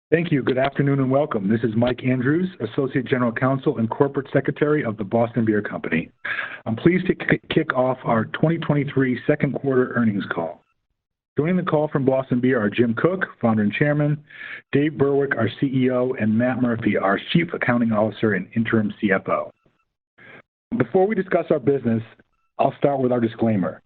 Thank you. Good afternoon and welcome. This is Mike Andrews, Associate General Counsel and Corporate Secretary of the Boston Beer Company. I'm pleased to kick off our 2023 second quarter earnings call. Joining the call from Boston Beer are Jim Koch, Founder and Chairman, Dave Berwick, our CEO, and Matt Murphy, our Chief Accounting Officer and Interim CFO. Before we discuss our business, I'll start with our disclaimer.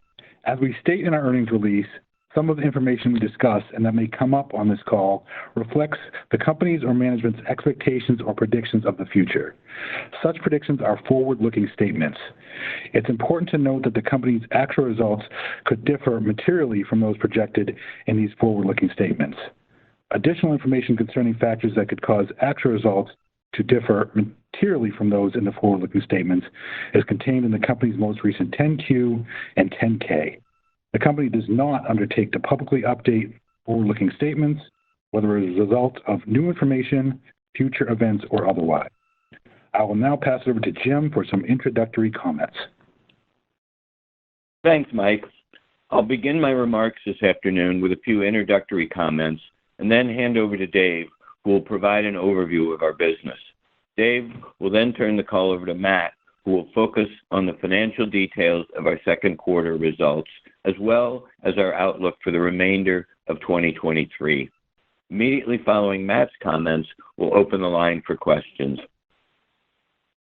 As we state in our earnings release, some of the information we discuss and that may come up on this call reflects the company's or management's expectations or predictions of the future. Such predictions are forward-looking statements. It's important to note that the company's actual results could differ materially from those projected in these forward-looking statements. Additional information concerning factors that could cause actual results to differ materially from those in the forward-looking statements is contained in the company's most recent 10-Q and 10-K. The company does not undertake to publicly update forward-looking statements, whether as a result of new information, future events, or otherwise. I will now pass it over to Jim for some introductory comments. Thanks, Mike. I'll begin my remarks this afternoon with a few introductory comments and then hand over to Dave, who will provide an overview of our business. Dave will then turn the call over to Matt, who will focus on the financial details of our second quarter results, as well as our outlook for the remainder of 2023. Immediately following Matt's comments, we'll open the line for questions.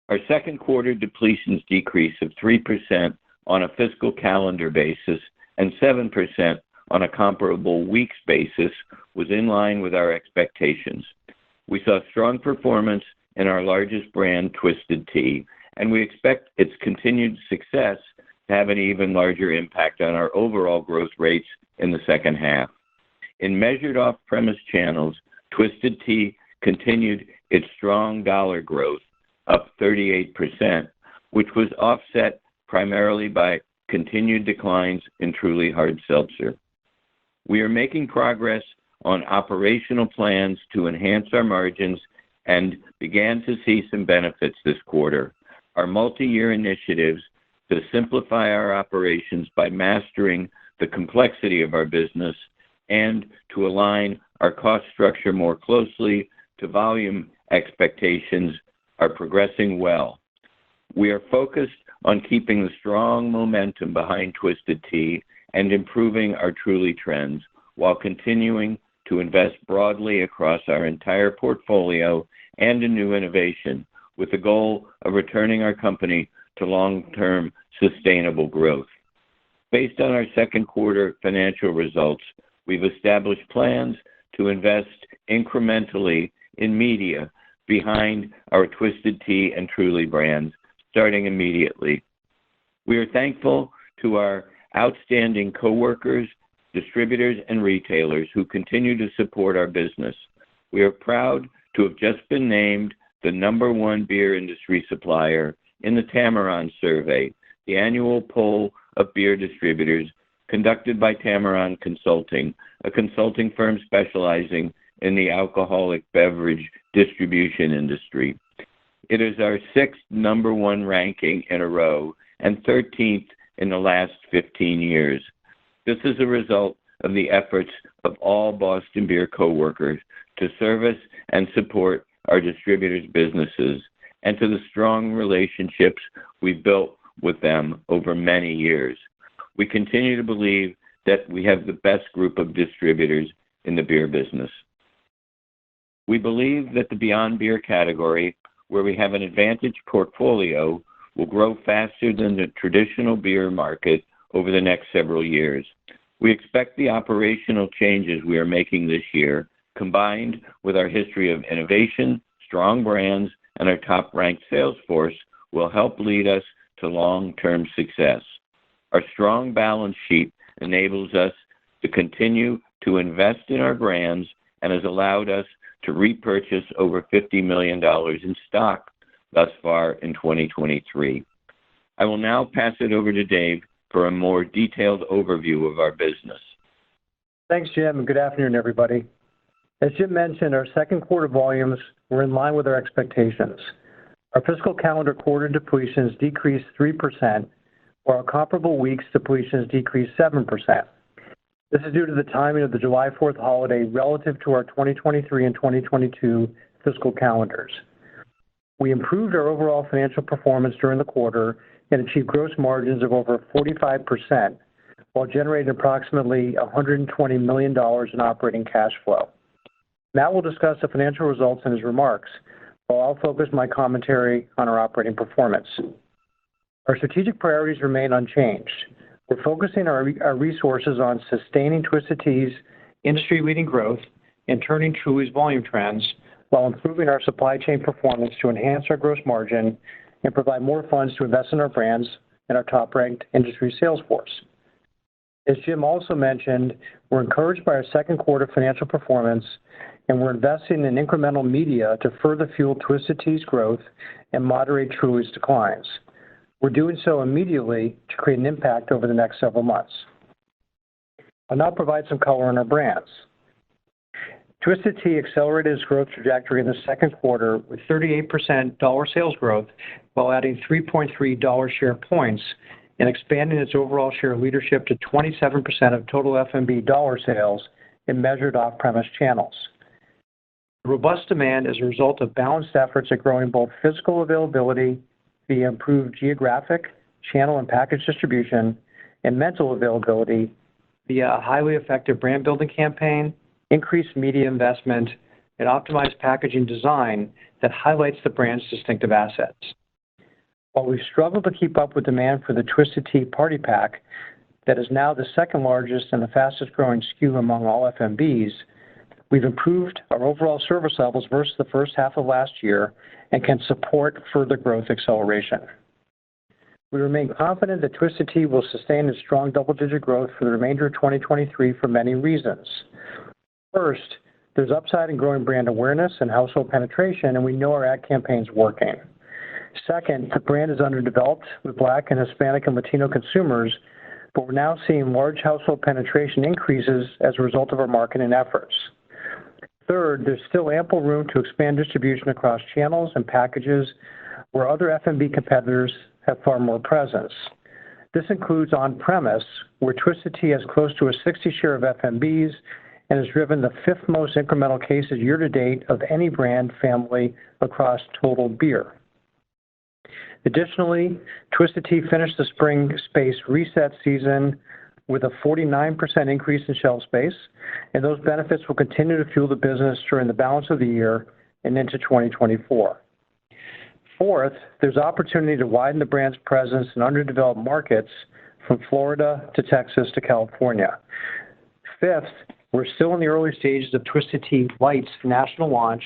Our second quarter depletions decrease of 3% on a fiscal calendar basis and 7% on a comparable weeks basis was in line with our expectations. We saw strong performance in our largest brand, Twisted Tea, and we expect its continued success to have an even larger impact on our overall growth rates in the second half. In measured off-premise channels, Twisted Tea continued its strong dollar growth, up 38%, which was offset primarily by continued declines in Truly Hard Seltzer. We are making progress on operational plans to enhance our margins and began to see some benefits this quarter. Our multi-year initiatives to simplify our operations by mastering the complexity of our business and to align our cost structure more closely to volume expectations are progressing well. We are focused on keeping the strong momentum behind Twisted Tea and improving our Truly trends while continuing to invest broadly across our entire portfolio and in new innovation, with the goal of returning our company to long-term sustainable growth. Based on our second quarter financial results, we've established plans to invest incrementally in media behind our Twisted Tea and Truly brands, starting immediately. We are thankful to our outstanding coworkers, distributors, and retailers who continue to support our business. We are proud to have just been named the #1 beer industry supplier in the Tamarron survey, the annual poll of beer distributors conducted by Tamarron Consulting, a consulting firm specializing in the alcoholic beverage distribution industry. It is our 6th #1 ranking in a row and 13th in the last 15 years. This is a result of the efforts of all Boston Beer coworkers to service and support our distributors' businesses and to the strong relationships we've built with them over many years. We continue to believe that we have the best group of distributors in the beer business. We believe that the Beyond Beer category, where we have an advantaged portfolio, will grow faster than the traditional beer market over the next several years. We expect the operational changes we are making this year, combined with our history of innovation, strong brands, and our top-ranked sales force, will help lead us to long-term success. Our strong balance sheet enables us to continue to invest in our brands and has allowed us to repurchase over $50 million in stock thus far in 2023. I will now pass it over to Dave for a more detailed overview of our business. Thanks, Jim, and good afternoon, everybody. As Jim mentioned, our second quarter volumes were in line with our expectations. Our fiscal calendar quarter depletions decreased 3%, while our comparable weeks depletions decreased 7%. This is due to the timing of the July 4th holiday relative to our 2023 and 2022 fiscal calendars. We improved our overall financial performance during the quarter and achieved gross margins of over 45% while generating approximately $120 million in operating cash flow. Matt will discuss the financial results in his remarks, while I'll focus my commentary on our operating performance. Our strategic priorities remain unchanged. We're focusing our resources on sustaining Twisted Tea's industry-leading growth and turning Truly's volume trends while improving our supply chain performance to enhance our gross margin and provide more funds to invest in our brands and our top-ranked industry sales force. As Jim also mentioned, we're encouraged by our second quarter financial performance, and we're investing in incremental media to further fuel Twisted Tea's growth and moderate Truly's declines. We're doing so immediately to create an impact over the next several months. I'll now provide some color on our brands. Twisted Tea accelerated its growth trajectory in the second quarter with 38% dollar sales growth while adding 3.3 dollar share points and expanding its overall share leadership to 27% of total F&B dollar sales in measured off-premise channels. Robust demand is a result of balanced efforts at growing both physical availability via improved geographic, channel, and package distribution, and mental availability via a highly effective brand building campaign, increased media investment, and optimized packaging design that highlights the brand's distinctive assets. While we've struggled to keep up with demand for the Twisted Tea Party Pack, that is now the second largest and the fastest growing SKU among all FMBs, we've improved our overall service levels versus the first half of last year and can support further growth acceleration. We remain confident that Twisted Tea will sustain its strong double-digit growth for the remainder of 2023 for many reasons. First, there's upside in growing brand awareness and household penetration, and we know our ad campaign's working. Second, the brand is underdeveloped with Black and Hispanic and Latino consumers, but we're now seeing large household penetration increases as a result of our marketing efforts. Third, there's still ample room to expand distribution across channels and packages where other F&B competitors have far more presence. This includes on-premise, where Twisted Tea has close to a 60 share of F&Bs and has driven the fifth most incremental cases year-to-date of any brand family across total beer. Additionally, Twisted Tea finished the spring space reset season with a 49% increase in shelf space, and those benefits will continue to fuel the business during the balance of the year and into 2024. Fourth, there's opportunity to widen the brand's presence in underdeveloped markets from Florida to Texas to California. Fifth, we're still in the early stages of Twisted Tea Light's national launch,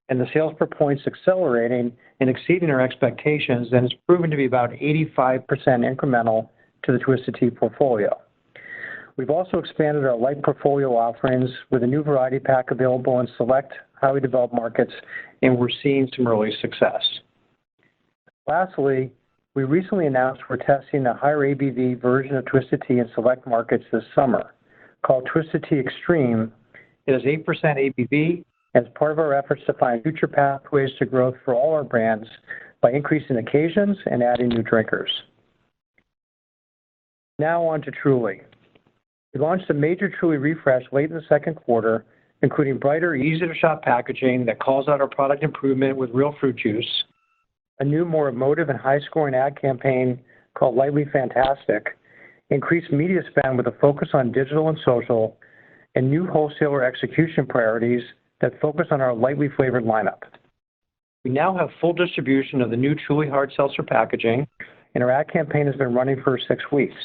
and the sales per point's accelerating and exceeding our expectations, and it's proven to be about 85% incremental to the Twisted Tea portfolio. We've also expanded our light portfolio offerings with a new variety pack available in select highly developed markets, and we're seeing some early success. Lastly, we recently announced we're testing a higher ABV version of Twisted Tea in select markets this summer. Called Twisted Tea Extreme, it has 8% ABV as part of our efforts to find future pathways to growth for all our brands by increasing occasions and adding new drinkers. Now on to Truly. We launched a major Truly refresh late in the second quarter, including brighter, easy-to-shop packaging that calls out our product improvement with real fruit juice, a new, more emotive and high-scoring ad campaign called Lightly Fantastic, increased media spend with a focus on digital and social, and new wholesaler execution priorities that focus on our lightly flavored lineup. We now have full distribution of the new Truly Hard Seltzer packaging, and our ad campaign has been running for 6 weeks.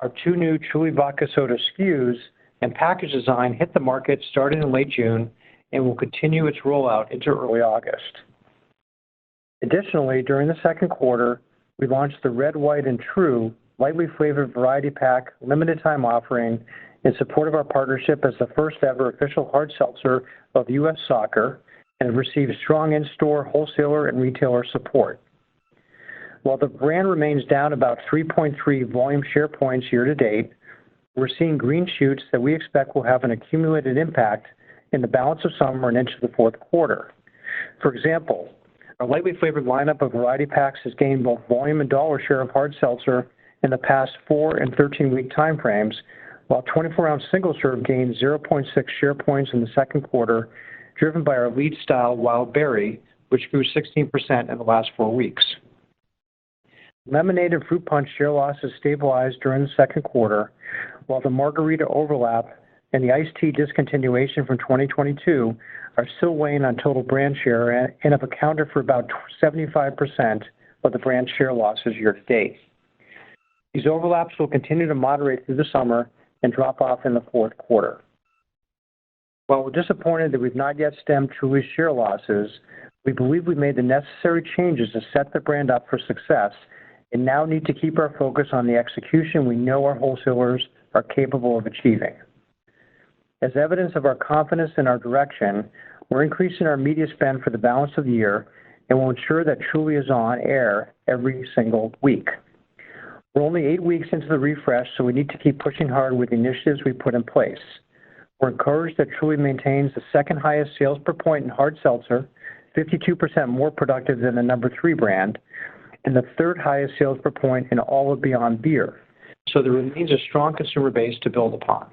Our 2 new Truly Vodka Soda SKUs and package design hit the market starting in late June and will continue its rollout into early August. Additionally, during the second quarter, we launched the Red, White, and True lightly flavored variety pack limited time offering in support of our partnership as the first ever official hard seltzer of U.S. Soccer and have received strong in-store wholesaler and retailer support. While the brand remains down about 3.3 volume share points year to date, we're seeing green shoots that we expect will have an accumulated impact in the balance of summer and into the fourth quarter. For example, our lightly flavored lineup of variety packs has gained both volume and dollar share of hard seltzer in the past 4 and 13-week time frames, while 24-ounce single-serve gained 0.6 share points in the second quarter, driven by our lead style, Wild Berry, which grew 16% in the last 4 weeks. Lemonade and fruit punch share losses stabilized during the second quarter, while the margarita overlap and the iced tea discontinuation from 2022 are still weighing on total brand share and have accounted for about 75% of the brand share losses year to date. These overlaps will continue to moderate through the summer and drop off in the fourth quarter. While we're disappointed that we've not yet stemmed Truly's share losses, we believe we made the necessary changes to set the brand up for success and now need to keep our focus on the execution we know our wholesalers are capable of achieving. As evidence of our confidence in our direction, we're increasing our media spend for the balance of the year and will ensure that Truly is on air every single week. We're only 8 weeks into the refresh, so we need to keep pushing hard with the initiatives we put in place. We're encouraged that Truly maintains the second highest sales per point in hard seltzer, 52% more productive than the number 3 brand, and the third highest sales per point in all of Beyond Beer. So there remains a strong consumer base to build upon.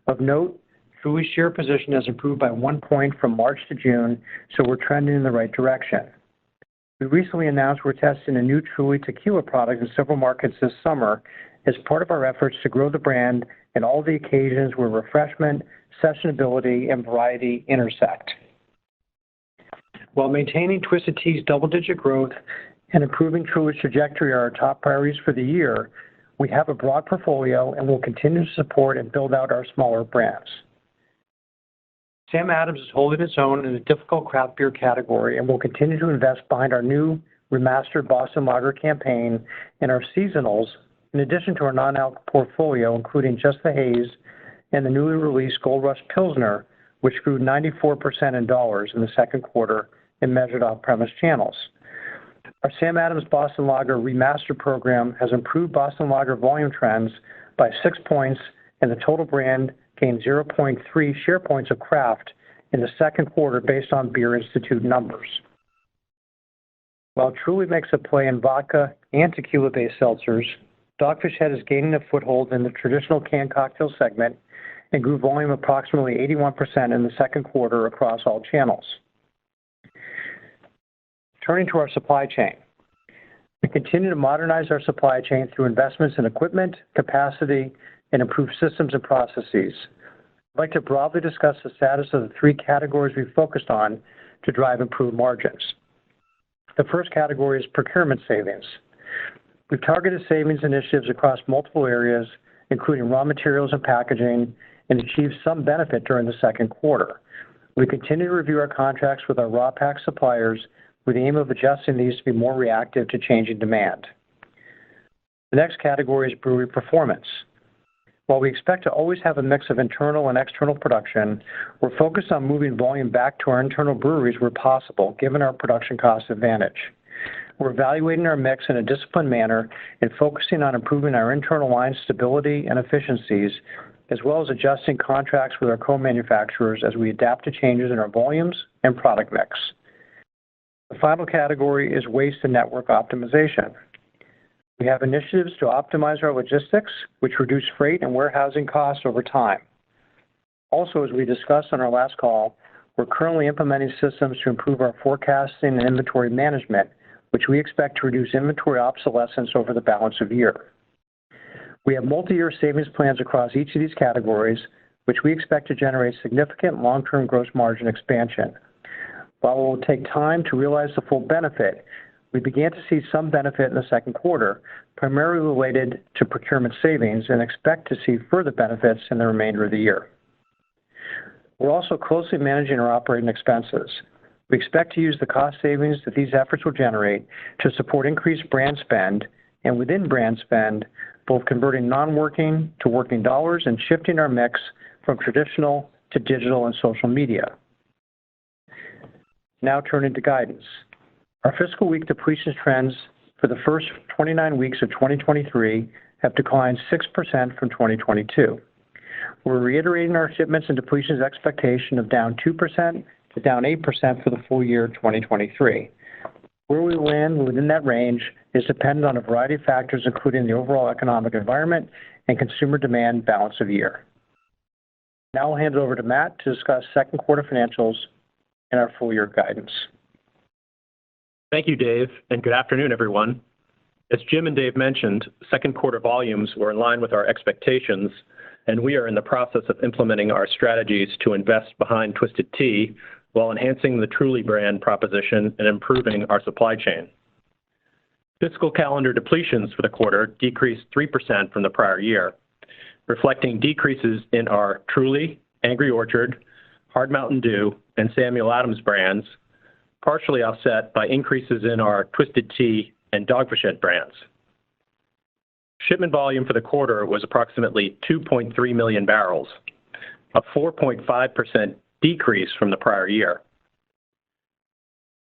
Of note, Truly's share position has improved by 1 point from March to June, so we're trending in the right direction. We recently announced we're testing a new Truly tequila product in several markets this summer as part of our efforts to grow the brand in all the occasions where refreshment, sessionability, and variety intersect. While maintaining Twisted Tea's double-digit growth and improving Truly's trajectory are our top priorities for the year, we have a broad portfolio and will continue to support and build out our smaller brands. Sam Adams is holding its own in a difficult craft beer category and will continue to invest behind our new remastered Boston Lager campaign and our seasonals, in addition to our non-alc portfolio, including Just the Haze and the newly released Gold Rush Pilsner, which grew 94% in dollars in the second quarter in measured off-premise channels. Our Sam Adams Boston Lager Remastered program has improved Boston Lager volume trends by 6 points, and the total brand gained 0.3 share points of craft in the second quarter based on Beer Institute numbers. While Truly makes a play in vodka and tequila-based seltzers, Dogfish Head is gaining a foothold in the traditional canned cocktail segment and grew volume approximately 81% in the second quarter across all channels. Turning to our supply chain. We continue to modernize our supply chain through investments in equipment, capacity, and improved systems and processes. I'd like to broadly discuss the status of the 3 categories we've focused on to drive improved margins. The first category is procurement savings. We've targeted savings initiatives across multiple areas, including raw materials and packaging, and achieved some benefit during the second quarter. We continue to review our contracts with our raw pack suppliers with the aim of adjusting these to be more reactive to changing demand. The next category is brewery performance. While we expect to always have a mix of internal and external production, we're focused on moving volume back to our internal breweries where possible, given our production cost advantage. We're evaluating our mix in a disciplined manner and focusing on improving our internal line stability and efficiencies, as well as adjusting contracts with our co-manufacturers as we adapt to changes in our volumes and product mix. The final category is waste and network optimization. We have initiatives to optimize our logistics, which reduce freight and warehousing costs over time. Also, as we discussed on our last call, we're currently implementing systems to improve our forecasting and inventory management, which we expect to reduce inventory obsolescence over the balance of the year. We have multi-year savings plans across each of these categories, which we expect to generate significant long-term gross margin expansion. While it will take time to realize the full benefit, we began to see some benefit in the second quarter, primarily related to procurement savings, and expect to see further benefits in the remainder of the year. We're also closely managing our operating expenses. We expect to use the cost savings that these efforts will generate to support increased brand spend, and within brand spend, both converting non-working to working dollars and shifting our mix from traditional to digital and social media. Now turning to guidance. Our fiscal week depletions trends for the first 29 weeks of 2023 have declined 6% from 2022. We're reiterating our shipments and depletions expectation of down 2% to down 8% for the full year 2023. Where we land within that range is dependent on a variety of factors, including the overall economic environment and consumer demand balance of year. Now I'll hand it over to Matt to discuss second quarter financials and our full year guidance. Thank you, Dave, and good afternoon, everyone. As Jim and Dave mentioned, second quarter volumes were in line with our expectations, and we are in the process of implementing our strategies to invest behind Twisted Tea while enhancing the Truly brand proposition and improving our supply chain. Fiscal calendar depletions for the quarter decreased 3% from the prior year, reflecting decreases in our Truly, Angry Orchard, Hard Mountain Dew, and Samuel Adams brands, partially offset by increases in our Twisted Tea and Dogfish Head brands. Shipment volume for the quarter was approximately 2.3 million barrels, a 4.5% decrease from the prior year.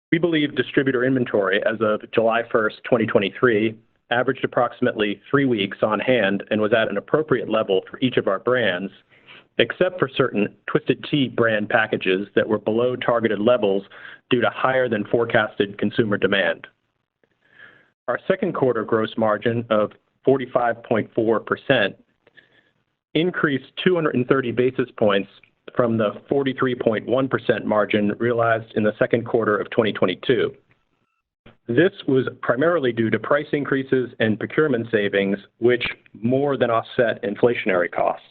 We believe distributor inventory as of July 1st, 2023, averaged approximately 3 weeks on hand and was at an appropriate level for each of our brands, except for certain Twisted Tea brand packages that were below targeted levels due to higher than forecasted consumer demand. Our second quarter gross margin of 45.4% increased 230 basis points from the 43.1% margin realized in the second quarter of 2022. This was primarily due to price increases and procurement savings, which more than offset inflationary costs.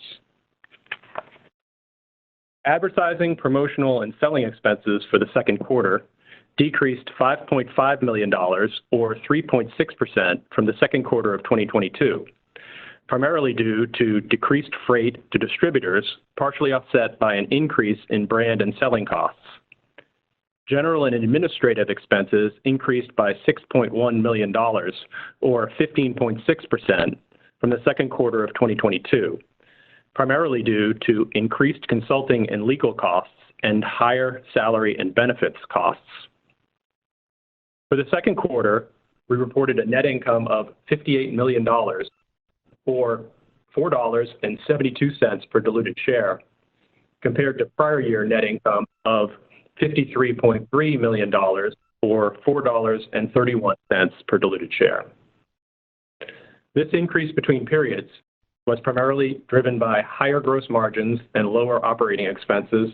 Advertising, promotional, and selling expenses for the second quarter decreased $5.5 million, or 3.6% from the second quarter of 2022, primarily due to decreased freight to distributors, partially offset by an increase in brand and selling costs. General and administrative expenses increased by $6.1 million, or 15.6% from the second quarter of 2022, primarily due to increased consulting and legal costs and higher salary and benefits costs. For the second quarter, we reported a net income of $58 million, or $4.72 per diluted share, compared to prior year net income of $53.3 million, or $4.31 per diluted share. This increase between periods was primarily driven by higher gross margins and lower operating expenses,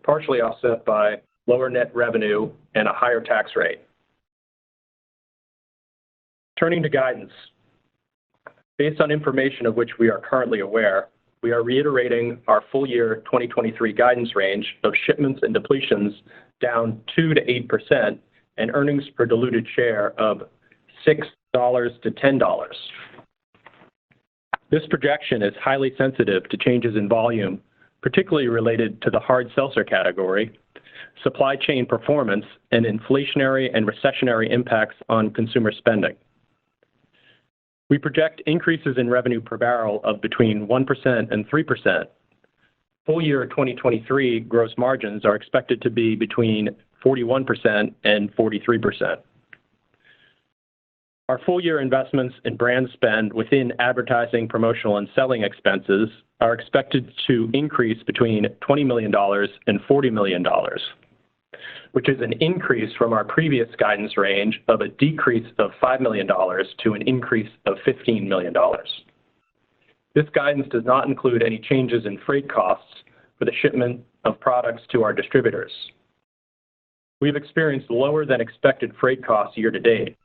partially offset by lower net revenue and a higher tax rate. Turning to guidance. Based on information of which we are currently aware, we are reiterating our full year 2023 guidance range of shipments and depletions down 2%-8% and earnings per diluted share of $6 to $10. This projection is highly sensitive to changes in volume, particularly related to the hard seltzer category, supply chain performance, and inflationary and recessionary impacts on consumer spending. We project increases in revenue per barrel of between 1% and 3%. Full year 2023 gross margins are expected to be between 41% and 43%. Our full year investments in brand spend within advertising, promotional, and selling expenses are expected to increase between $20 million and $40 million, which is an increase from our previous guidance range of a decrease of $5 million to an increase of $15 million. This guidance does not include any changes in freight costs for the shipment of products to our distributors. We've experienced lower than expected freight costs year to date,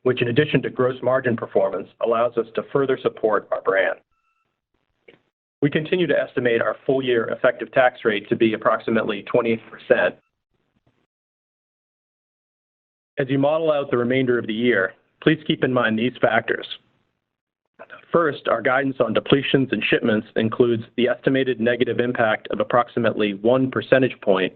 which, in addition to gross margin performance, allows us to further support our brand. We continue to estimate our full year effective tax rate to be approximately 28%. As you model out the remainder of the year, please keep in mind these factors. First, our guidance on depletions and shipments includes the estimated negative impact of approximately 1 percentage point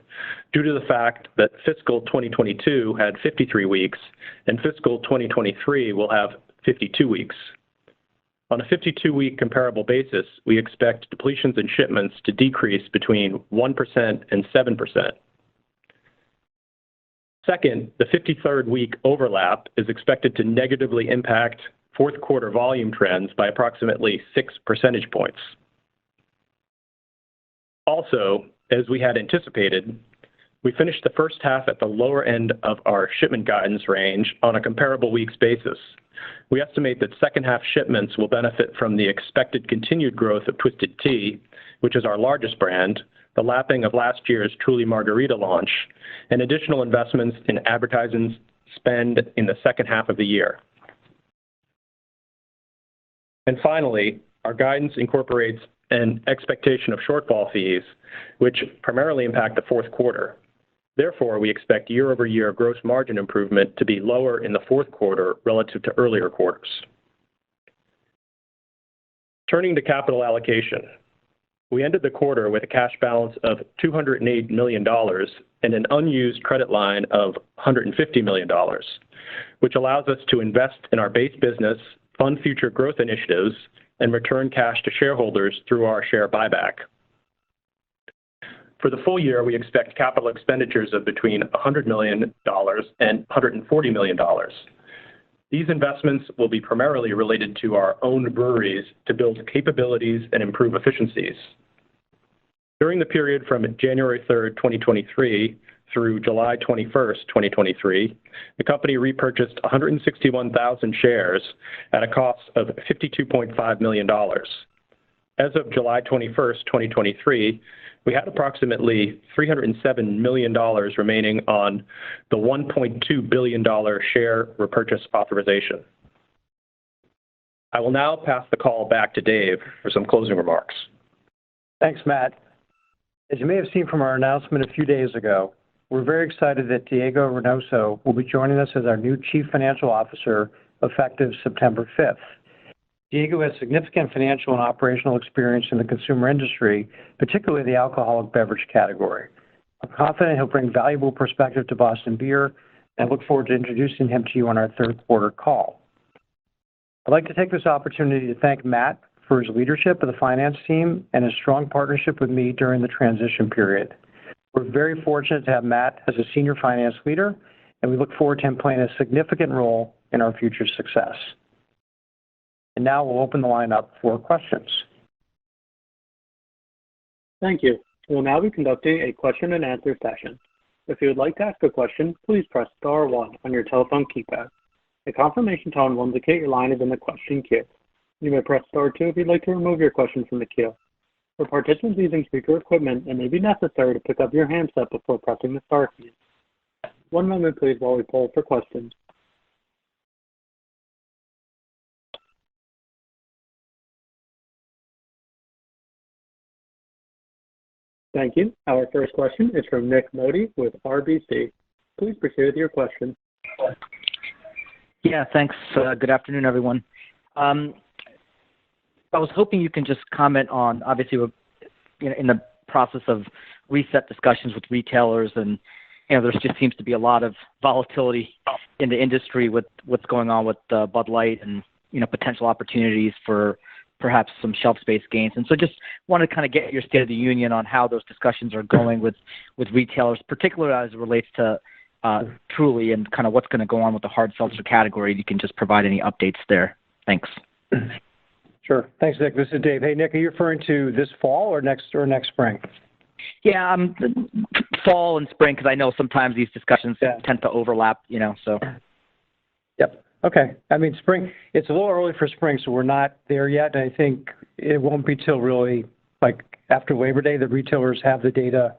due to the fact that fiscal 2022 had 53 weeks and fiscal 2023 will have 52 weeks. On a 52-week comparable basis, we expect depletions and shipments to decrease between 1% and 7%. Second, the 53rd week overlap is expected to negatively impact fourth quarter volume trends by approximately 6 percentage points. Also, as we had anticipated, We finished the first half at the lower end of our shipment guidance range on a comparable weeks basis. We estimate that second half shipments will benefit from the expected continued growth of Twisted Tea, which is our largest brand, the lapping of last year's Truly Margarita launch, and additional investments in advertising spend in the second half of the year. And finally, our guidance incorporates an expectation of shortfall fees, which primarily impact the fourth quarter. Therefore, we expect year-over-year gross margin improvement to be lower in the fourth quarter relative to earlier quarters. Turning to capital allocation. We ended the quarter with a cash balance of $208 million and an unused credit line of $150 million, which allows us to invest in our base business, fund future growth initiatives, and return cash to shareholders through our share buyback. For the full year, we expect capital expenditures of between $100 million and $140 million. These investments will be primarily related to our own breweries to build capabilities and improve efficiencies. During the period from January 3rd, 2023 through July 21st, 2023, the company repurchased 161,000 shares at a cost of $52.5 million. As of July 21st, 2023, we had approximately $307 million remaining on the $1.2 billion share repurchase authorization. I will now pass the call back to Dave for some closing remarks. Thanks, Matt. As you may have seen from our announcement a few days ago, we're very excited that Diego Reynoso will be joining us as our new Chief Financial Officer effective September 5th. Diego has significant financial and operational experience in the consumer industry, particularly the alcoholic beverage category. I'm confident he'll bring valuable perspective to Boston Beer, and I look forward to introducing him to you on our third quarter call. I'd like to take this opportunity to thank Matt for his leadership of the finance team and his strong partnership with me during the transition period. We're very fortunate to have Matt as a senior finance leader, and we look forward to him playing a significant role in our future success. And now we'll open the line up for questions. Thank you. We'll now be conducting a question and answer session. If you would like to ask a question, please press star one on your telephone keypad. A confirmation tone will indicate your line is in the question queue. You may press star two if you'd like to remove your question from the queue. For participants using speaker equipment, it may be necessary to pick up your handset before pressing the star key. One moment, please, while we poll for questions. Thank you. Our first question is from Nik Modi with RBC. Please proceed with your question. Yeah, thanks. Good afternoon, everyone. I was hoping you can just comment on, obviously, we're in the process of reset discussions with retailers, and there just seems to be a lot of volatility in the industry with what's going on with Bud Light and potential opportunities for perhaps some shelf space gains. And so just want to kind of get your State of the Union on how those discussions are going with retailers, particularly as it relates to Truly and kind of what's going to go on with the hard seltzer category. You can just provide any updates there. Thanks. Sure. Thanks, Nick. This is Dave. Hey, Nick, are you referring to this fall or next spring? Yeah, fall and spring, because I know sometimes these discussions tend to overlap, so. Yep. Okay. I mean, spring, it's a little early for spring, so we're not there yet. And I think it won't be till really like after Labor Day that retailers have the data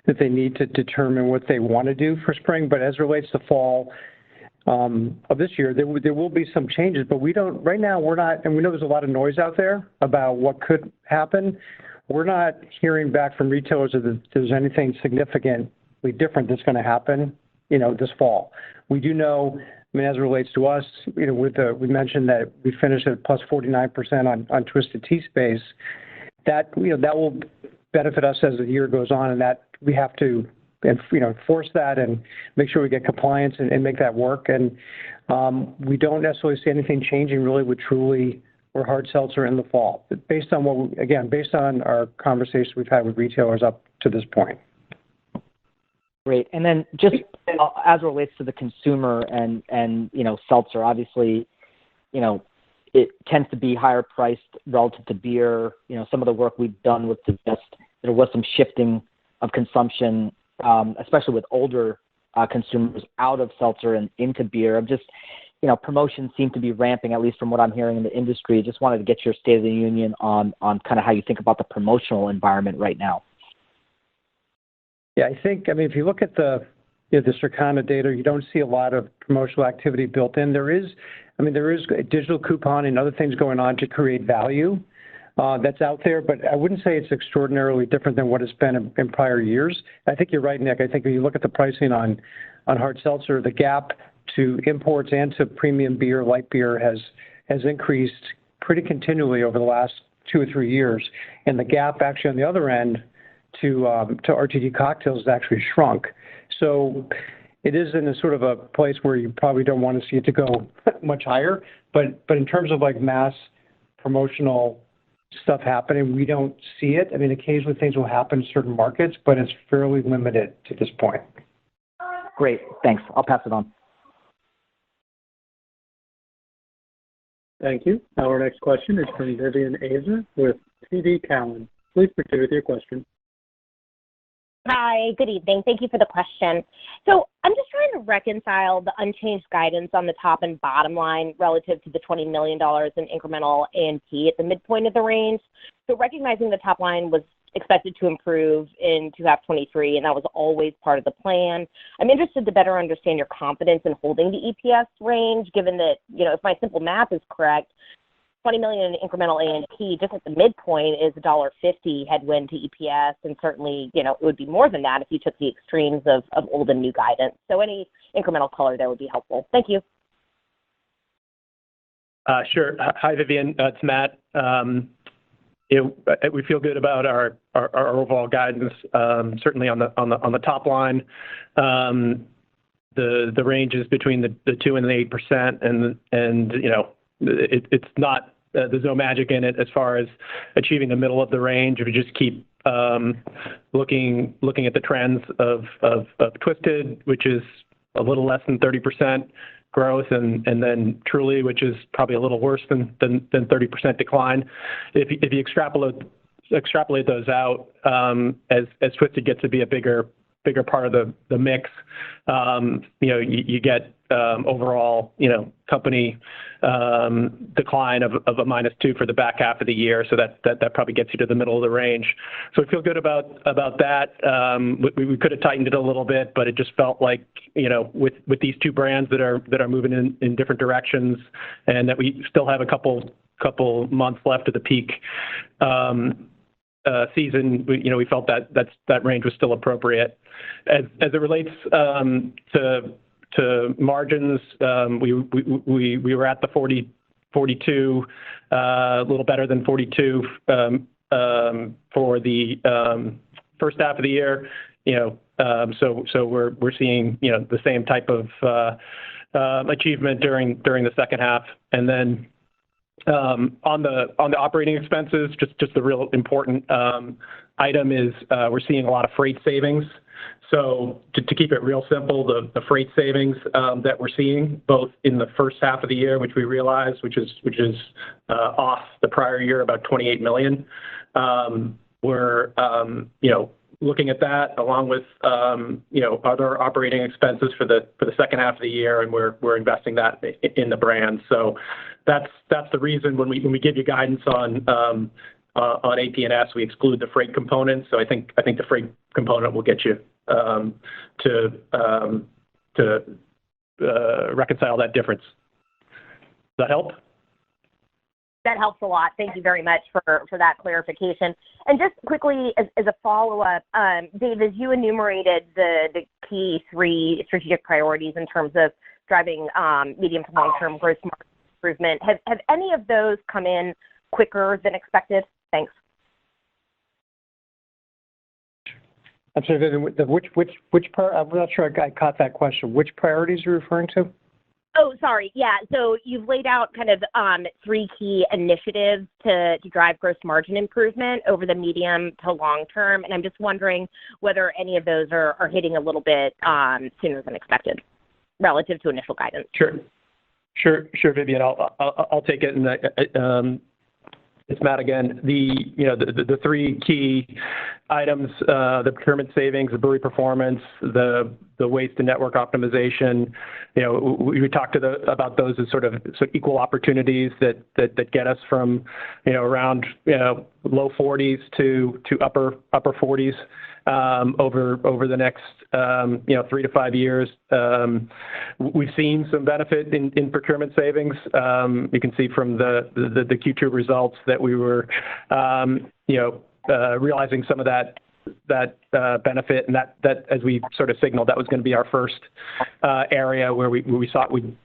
that they need to determine what they want to do for spring. But as it relates to fall of this year, there will be some changes, but right now we're not, and we know there's a lot of noise out there about what could happen. We're not hearing back from retailers that there's anything significantly different that's going to happen, this fall. We do know, as it relates to us, we mentioned that we finished at plus 49% on Twisted Tea space. That will benefit us as the year goes on, and that we have to enforce that and make sure we get compliance and make that work. And we don't necessarily see anything changing really with Truly or hard seltzer in the fall, based on our conversations we've had with retailers up to this point. Great. And then just as it relates to the consumer and seltzer, obviously, it tends to be higher priced relative to beer. Some of the work we've done would suggest there was some shifting of consumption especially with older consumers out of seltzer and into beer. I'm just, promotions seem to be ramping, at least from what I'm hearing in the industry. Just wanted to get your State of the Union on kind of how you think about the promotional environment right now. Yeah, if you look at the Circana data, you don't see a lot of promotional activity built in. There is a digital coupon and other things going on to create value that's out there, but I wouldn't say it's extraordinarily different than what it's been in prior years. I think you're right, Nick. I think when you look at the pricing on hard seltzer, the gap to imports and to premium beer, light beer, has increased pretty continually over the last 2 or 3 years, and the gap actually on the other end to RTD cocktails has actually shrunk. So it is in a sort of a place where you probably don't want to see it to go much higher, but in terms of like mass promotional stuff happening, we don't see it. Occasionally things will happen in certain markets, but it's fairly limited to this point. Great, thanks. I'll pass it on. Thank you. Our next question is from Vivian Azer with TD Cowen. Please proceed with your question. Hi, good evening. Thank you for the question. So I'm just trying to reconcile the unchanged guidance on the top and bottom line relative to the $20 million in incremental A&P at the midpoint of the range. So recognizing the top line was expected to improve in 2023, and that was always part of the plan. I'm interested to better understand your confidence in holding the EPS range, given that, if my simple math is correct, $20 million in incremental A&P just at the midpoint is $1.50 headwind to EPS, and certainly, it would be more than that if you took the extremes of old and new guidance. So any incremental color there would be helpful. Thank you. Sure. Hi, Vivian. It's Matt. We feel good about our overall guidance. Certainly on the top line, the range is between the 2 and the 8%, and it's not. There's no magic in it as far as achieving the middle of the range. If you just keep looking at the trends of Twisted, which is a little less than 30% growth, and then Truly, which is probably a little worse than 30% decline. If you extrapolate those out, as Twisted gets to be a bigger part of the mix, you get overall, company decline of a -2 for the back half of the year. So that probably gets you to the middle of the range. So we feel good about that. We could have tightened it a little bit, but it just felt like, with these two brands that are moving in different directions, and that we still have a couple months left of the peak season, we felt that range was still appropriate. As it relates to margins, we were at the 42, a little better than 42 for the first half of the year. So we're seeing the same type of achievement during the second half, and then on the operating expenses, just the real important item is we're seeing a lot of freight savings. So to keep it real simple, the freight savings that we're seeing both in the first half of the year, which we realized, which is off the prior year about $28 million. We're looking at that along with other operating expenses for the second half of the year, and we're investing that in the brand. So that's the reason when we give you guidance on AP&S, we exclude the freight component. So I think the freight component will get you to reconcile that difference. Does that help? That helps a lot. Thank you very much for that clarification. And just quickly, as a follow-up, Dave, as you enumerated the key 3 strategic priorities in terms of driving medium to long-term gross margin improvement, have any of those come in quicker than expected? Thanks. I'm sorry, which part? I'm not sure I caught that question. Which priorities are you referring to? Oh, sorry. Yeah. So you've laid out kind of 3 key initiatives to drive gross margin improvement over the medium to long term, and I'm just wondering whether any of those are hitting a little bit sooner than expected relative to initial guidance. Sure, Vivian. I'll take it. And It's Matt again. The three key items, the procurement savings, the brewery performance, the waste and network optimization, we talked about those as sort of equal opportunities that get us from, around, low 40s to upper 40s over the next 3 to 5 years. We've seen some benefit in procurement savings. You can see from the Q2 results that we were realizing some of that benefit, and that as we sort of signaled, that was going to be our first area where we thought we'd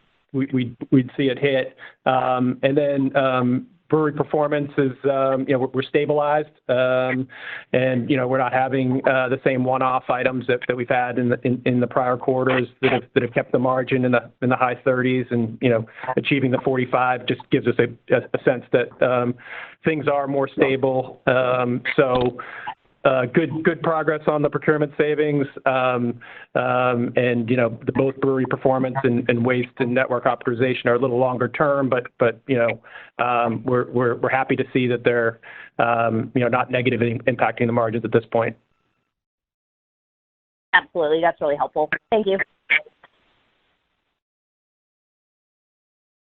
see it hit. And then brewery performance is, we're stabilized, and we're not having the same one-off items that we've had in the prior quarters that have kept the margin in the high 30s, and achieving the 45 just gives us a sense that things are more stable. So good progress on the procurement savings, and both brewery performance and waste and network optimization are a little longer term, but we're happy to see that they're not negatively impacting the margins at this point. Absolutely, that's really helpful. Thank you.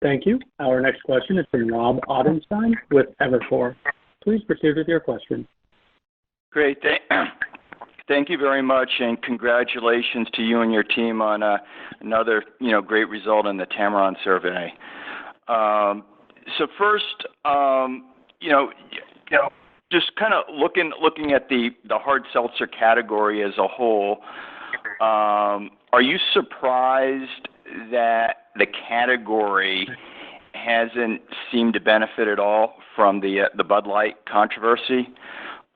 Thank you. Our next question is from Rob Ottenstein with Evercore. Please proceed with your question. Great. Thank you very much, and congratulations to you and your team on another great result in the Tamarron survey. So first, just kind of looking at the hard seltzer category as a whole, are you surprised that the category hasn't seemed to benefit at all from the Bud Light controversy?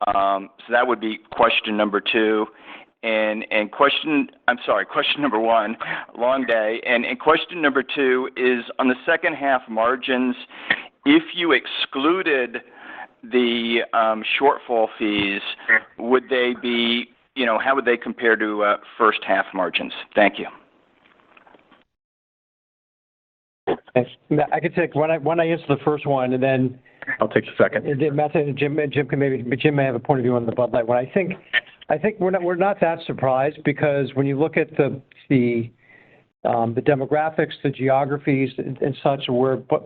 So that would be question number two. And question number one, long day. And question number two is on the second half margins, if you excluded the shortfall fees, would they be, how would they compare to first half margins? Thank you. Thanks. I could take when I answer the first one, and then I'll take the second. And Matt and Jim may have a point of view on the Bud Light one. I think we're not that surprised, because when you look at the demographics, the geographies, and such where Bud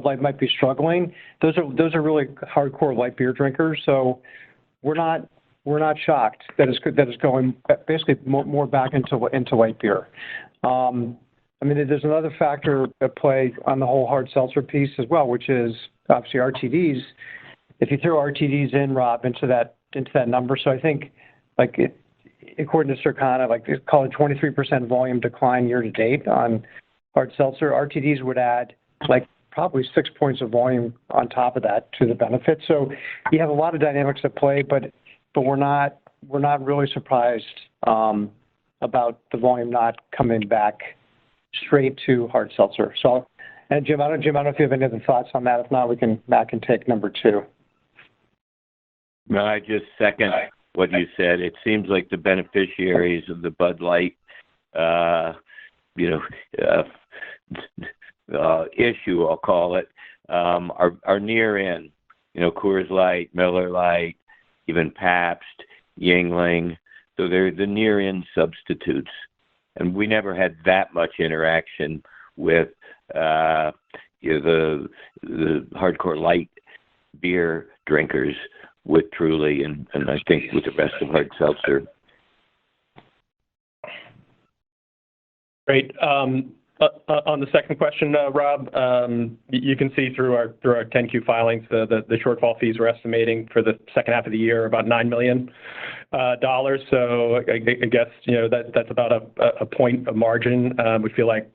Light might be struggling, those are really hardcore light beer drinkers. So we're not shocked that it's going basically more back into light beer. There's another factor at play on the whole hard seltzer piece as well, which is obviously RTDs. If you throw RTDs in, Rob, into that number, so I think, according to Circana, call it 23% volume decline year to date on hard seltzer. RTDs would add probably 6 points of volume on top of that to the benefit. So you have a lot of dynamics at play, but we're not really surprised about the volume not coming back straight to hard seltzer. So, and Jim, I don't know if you have any other thoughts on that. If not, Matt can take number two. No, I just second what you said. It seems like the beneficiaries of the Bud Light, issue, I'll call it, are near in. Coors Light, Miller Lite, even Pabst, Yuengling. So they're the near in substitutes. And we never had that much interaction with the hardcore light beer drinkers with Truly, and I think with the rest of hard seltzer. Great. On the second question, Rob, you can see through our 10Q filings the shortfall fees we're estimating for the second half of the year about $9 million. So I guess that's about a point of margin. We feel like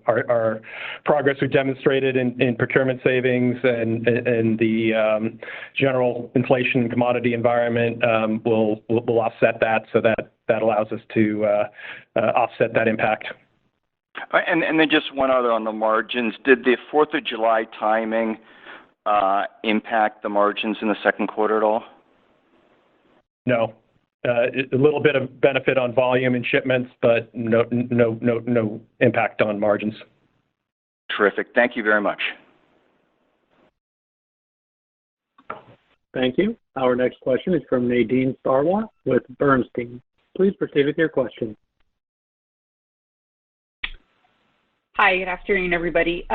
our progress we've demonstrated in procurement savings and the general inflation commodity environment will offset that, so that allows us to offset that impact. And then just one other on the margins. Did the 4th of July timing impact the margins in the second quarter at all? No. A little bit of benefit on volume and shipments, but no impact on margins. Terrific. Thank you very much. Thank you. Our next question is from Nadine Sarwat with Bernstein. Please proceed with your question. Hi, good afternoon, everybody.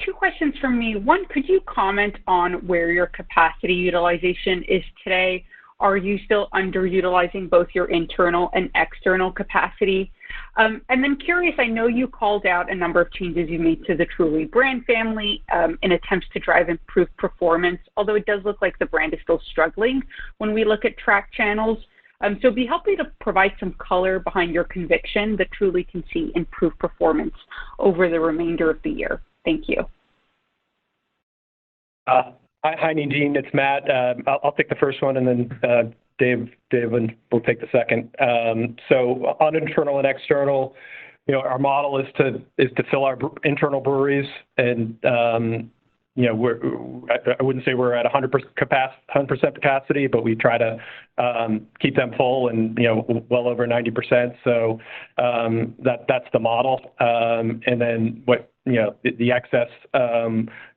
Two questions from me. One, could you comment on where your capacity utilization is today? Are you still underutilizing both your internal and external capacity? And then curious, I know you called out a number of changes you made to the Truly brand family in attempts to drive improved performance, although it does look like the brand is still struggling when we look at track channels. So it'd be helpful to provide some color behind your conviction that Truly can see improved performance over the remainder of the year. Thank you. Hi, Nadine. It's Matt. I'll take the first one, and then Dave will take the second. So on internal and external, our model is to fill our internal breweries, and I wouldn't say we're at 100% capacity, but we try to keep them full and well over 90%. So that's the model, and then what the excess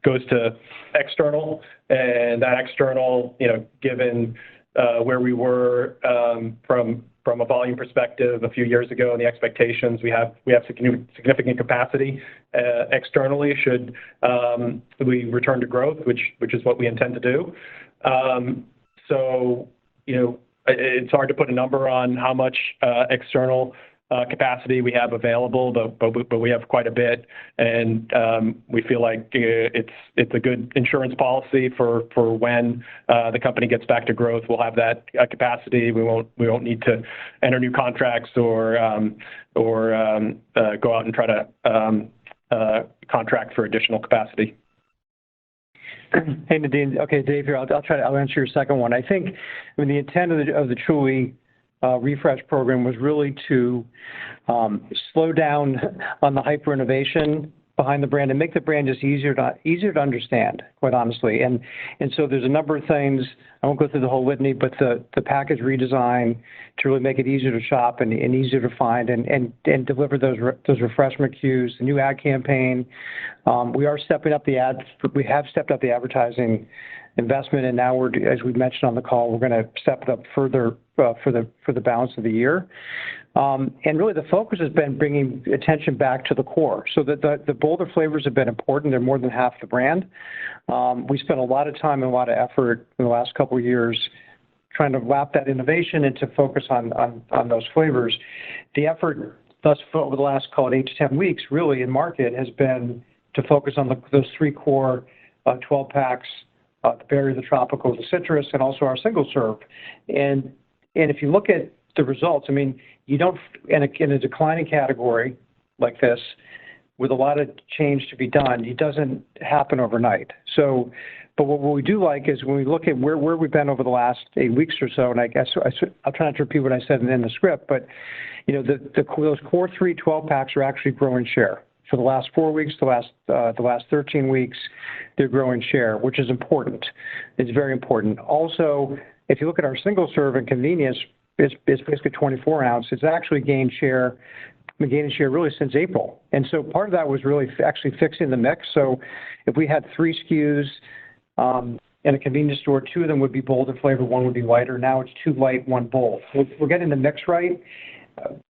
goes to external, and that external, given where we were from a volume perspective a few years ago and the expectations, we have significant capacity externally should we return to growth, which is what we intend to do. So it's hard to put a number on how much external capacity we have available, but we have quite a bit, and we feel like it's a good insurance policy for when the company gets back to growth. We'll have that capacity. We won't need to enter new contracts or go out and try to contract for additional capacity. Hey Nadine, okay, Dave here. I'll answer your second one. I think the intent of the Truly refresh program was really to slow down on the hyper innovation behind the brand and make the brand just easier to understand, quite honestly. And so there's a number of things. I won't go through the whole litany, but the package redesign to really make it easier to shop and easier to find and deliver those refreshment cues, the new ad campaign. We have stepped up the advertising investment, and now as we mentioned on the call, we're going to step it up further for the balance of the year. And really, the focus has been bringing attention back to the core. So that the bolder flavors have been important. They're more than half the brand. We spent a lot of time and a lot of effort in the last couple of years trying to wrap that innovation and to focus on those flavors. The effort thus far over the last, call it 8 to 10 weeks, really in market has been to focus on those three core 12 packs. The berry, the tropical, the citrus, and also our single serve. And if you look at the results, I mean, you don't in a declining category like this, with a lot of change to be done, it doesn't happen overnight. So, but what we do like is when we look at where we've been over the last 8 weeks or so, and I guess I'll try not to repeat what I said in the script, but those core 12 packs are actually growing share. For the last 4 weeks, the last 13 weeks, they're growing share, which is important. It's very important. Also, if you look at our single serve and convenience, it's basically 24 ounce. It's actually gained share, been gaining share really since April. And so part of that was really actually fixing the mix. So if we had 3 SKUs in a convenience store, 2 of them would be bolder flavor, 1 would be lighter. Now it's 2 light, 1 bold. We're getting the mix right.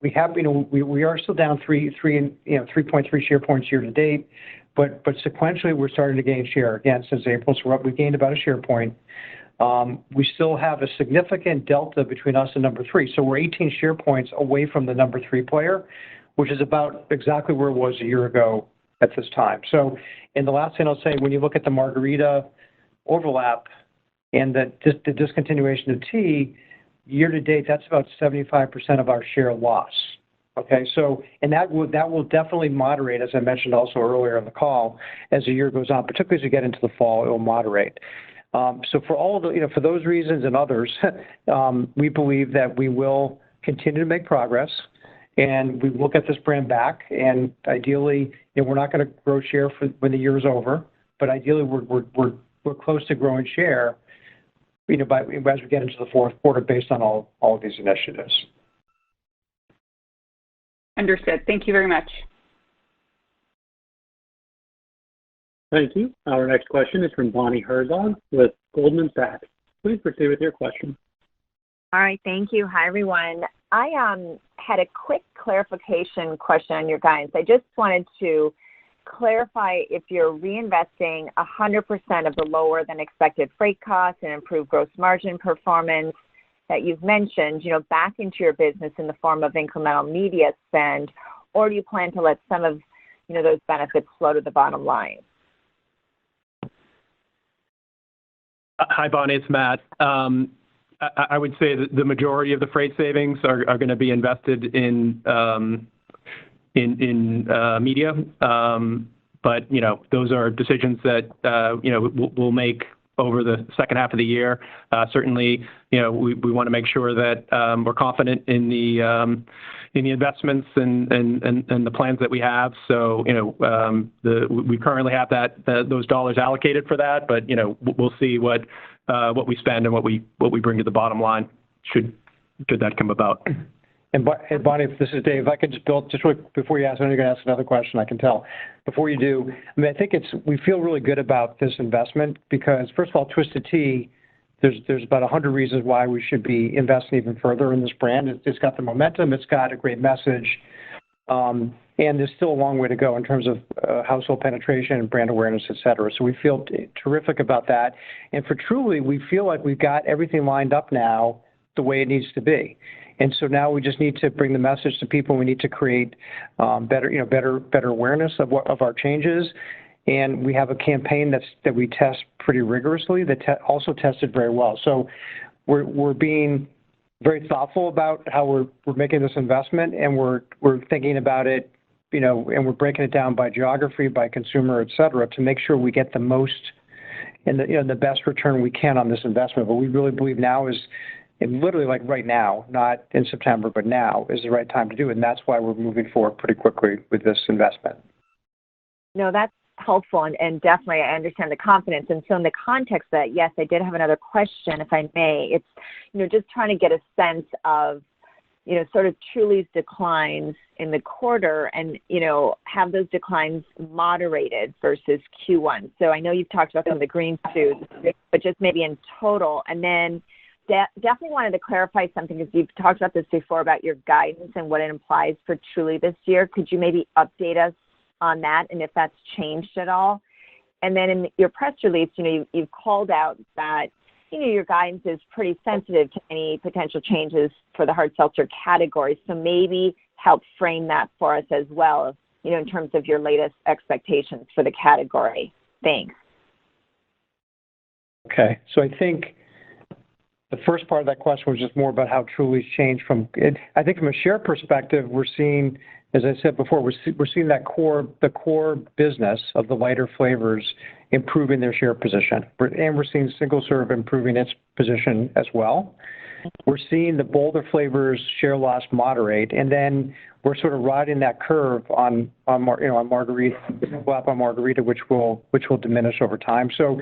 We have, we are still down 3.3 share points year to date, but sequentially we're starting to gain share again since April. So we gained about a share point. We still have a significant delta between us and number 3. So we're 18 share points away from the number 3 player, which is about exactly where it was a year ago at this time. So, and the last thing I'll say, when you look at the margarita overlap and the discontinuation of tea, year to date, that's about 75% of our share loss. Okay, so, and that will definitely moderate, as I mentioned also earlier in the call, as the year goes on, particularly as we get into the fall, it will moderate. So for all of the, for those reasons and others, we believe that we will continue to make progress, and we will get this brand back. And ideally, we're not going to grow share when the year is over, but ideally, we're close to growing share. As we get into the fourth quarter, based on all of these initiatives. Understood. Thank you very much. Thank you. Our next question is from Bonnie Herzog with Goldman Sachs. Please proceed with your question. All right, thank you. Hi, everyone. I had a quick clarification question on your guidance. I just wanted to clarify if you're reinvesting 100% of the lower than expected freight costs and improved gross margin performance that you've mentioned, back into your business in the form of incremental media spend, or do you plan to let some of, those benefits flow to the bottom line? Hi, Bonnie, it's Matt. I would say that the majority of the freight savings are going to be invested in media. But, those are decisions that, we'll make over the second half of the year. Certainly, we want to make sure that we're confident in the investments and the plans that we have. So, we currently have those dollars allocated for that, but, we'll see what we spend and what we bring to the bottom line should that come about. And Bonnie, this is Dave. If I could just build before you ask, I know you're going to ask another question. I can tell. Before you do, I think we feel really good about this investment because first of all, Twisted Tea, there's about 100 reasons why we should be investing even further in this brand. It's got the momentum. It's got a great message. And there's still a long way to go in terms of household penetration and brand awareness, et cetera. So we feel terrific about that. And for Truly, we feel like we've got everything lined up now the way it needs to be. And so now we just need to bring the message to people. We need to create better awareness of our changes. And we have a campaign that we test pretty rigorously that also tested very well. So we're being very thoughtful about how we're making this investment, and we're thinking about it, and we're breaking it down by geography, by consumer, et cetera, to make sure we get the most and the best return we can on this investment. But we really believe now is, and literally like right now, not in September, but now is the right time to do it. And that's why we're moving forward pretty quickly with this investment. No, that's helpful. And definitely I understand the confidence. And so in the context of that, yes, I did have another question, if I may. It's, just trying to get a sense of, sort of Truly's declines in the quarter and, have those declines moderated versus Q1. So I know you've talked about some of the green shoots, but just maybe in total. And then definitely wanted to clarify something because you've talked about this before about your guidance and what it implies for Truly this year. Could you maybe update us on that and if that's changed at all? And then in your press release, you've called out that, your guidance is pretty sensitive to any potential changes for the hard seltzer category. So maybe help frame that for us as well, in terms of your latest expectations for the category. Thanks. Okay. So I think the first part of that question was just more about how Truly's changed from it. I think from a share perspective, we're seeing, as I said before, we're seeing the core business of the lighter flavors improving their share position. And we're seeing single serve improving its position as well. We're seeing the bolder flavors share loss moderate, and then we're sort of riding that curve on margarita, on margarita, which will diminish over time. So